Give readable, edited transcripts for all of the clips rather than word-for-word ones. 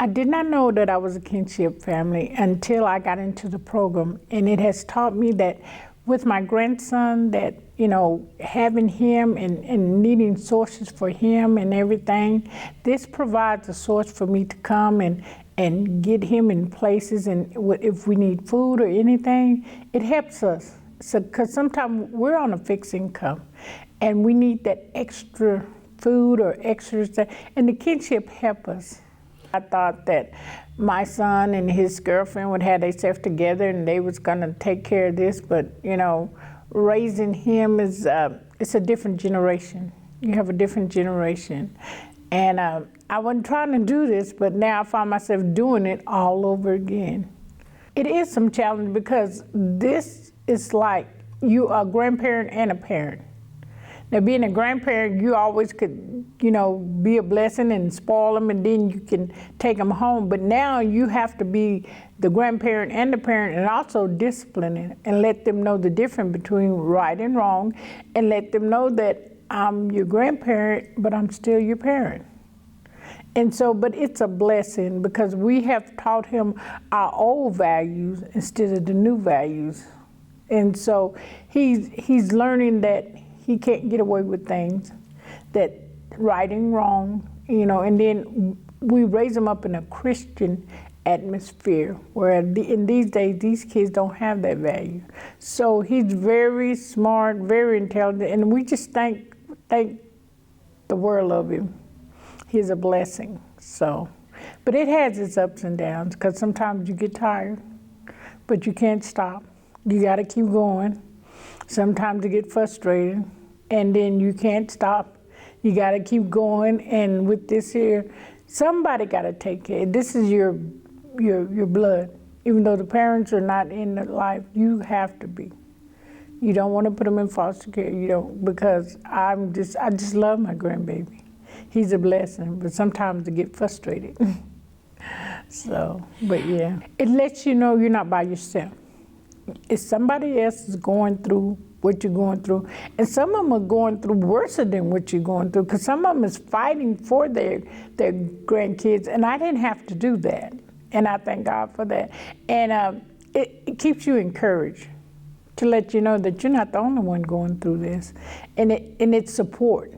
I did not know that I was a kinship family until I got into the program, and it has taught me that with my grandson, that having him and needing sources for him and everything, this provides a source for me to come and get him in places, and if we need food or anything, it helps us. So, because sometimes we're on a fixed income and we need that extra food or extra stuff, and the kinship help us. I thought that my son and his girlfriend would have themselves together and they was gonna take care of this, but raising him is, it's a different generation. You have a different generation. And I wasn't trying to do this, but now I find myself doing it all over again. It is some challenge because this is like you are a grandparent and a parent. Now, being a grandparent, you always could, be a blessing and spoil them, and then you can take them home. But now you have to be the grandparent and the parent, and also discipline it and let them know the difference between right and wrong, and let them know that I'm your grandparent, but I'm still your parent. And so, but it's a blessing because we have taught him our old values instead of the new values. And so he's learning that he can't get away with things, that right and wrong, and then we raise them up in a Christian atmosphere where in these days, these kids don't have that value. So he's very smart, very intelligent, and we just thank the world of him. He's a blessing, so. But it has its ups and downs because sometimes you get tired, but you can't stop. You gotta keep going. Sometimes you get frustrated, and then you can't stop. You gotta keep going, and with this here, somebody gotta take care. This is your blood. Even though the parents are not in the life, you have to be. You don't want to put them in foster care, because I just love my grandbaby. He's a blessing, but sometimes I get frustrated. So, but yeah, it lets you know you're not by yourself. If somebody else is going through what you're going through, and some of them are going through worse than what you're going through, because some of them is fighting for their grandkids, and I didn't have to do that, and I thank God for that. And it keeps you encouraged to let you know that you're not the only one going through this, and it's support.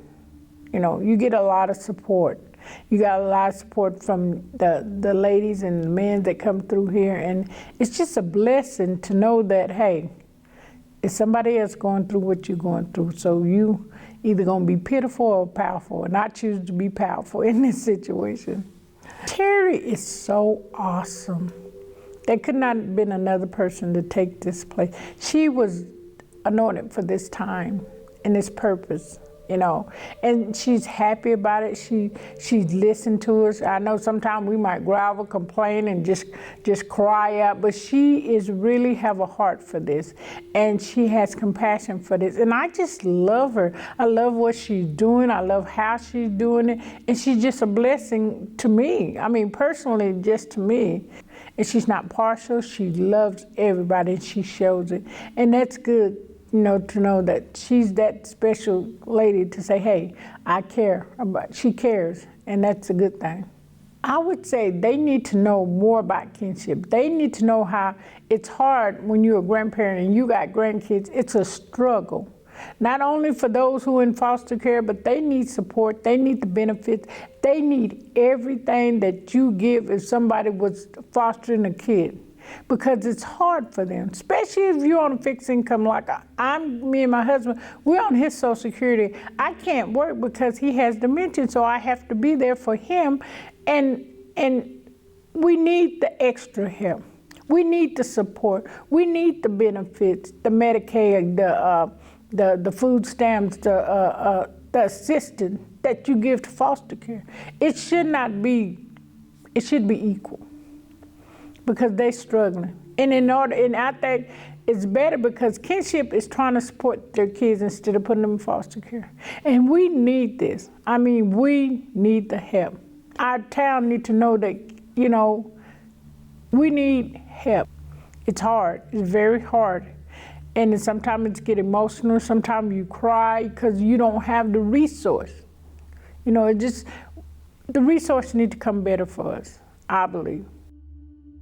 You get a lot of support. You got a lot of support from the ladies and the men that come through here, and it's just a blessing to know that, hey, it's somebody else going through what you're going through, so you either gonna be pitiful or powerful, and I choose to be powerful in this situation. Terry is so awesome. There could not have been another person to take this place. She was anointed for this time and this purpose. And she's happy about it. She's listened to us. I know sometimes we might grovel, complain, and just cry out, but she is really have a heart for this, and she has compassion for this. And I just love her. I love what she's doing. I love how she's doing it, and she's just a blessing to me. I mean, personally, just to me. And she's not partial. She loves everybody, and she shows it, and that's good. To know that she's that special lady to say, hey, I care about, she cares, and that's a good thing. I would say they need to know more about kinship. They need to know how it's hard when you're a grandparent and you got grandkids. It's a struggle, not only for those who are in foster care, but they need support, they need the benefits, they need everything that you give if somebody was fostering a kid. Because it's hard for them, especially if you're on a fixed income like me and my husband, we're on his Social Security. I can't work because he has dementia, so I have to be there for him, and we need the extra help. We need the support. We need the benefits, the Medicaid, the food stamps, the assistance that you give to foster care. It should be equal. Because they're struggling. And I think it's better because kinship is trying to support their kids instead of putting them in foster care. And we need this. I mean, we need the help. Our town need to know that, we need help. It's hard, it's very hard. And sometimes it gets emotional, sometimes you cry because you don't have the resource. The resource need to come better for us. I believe.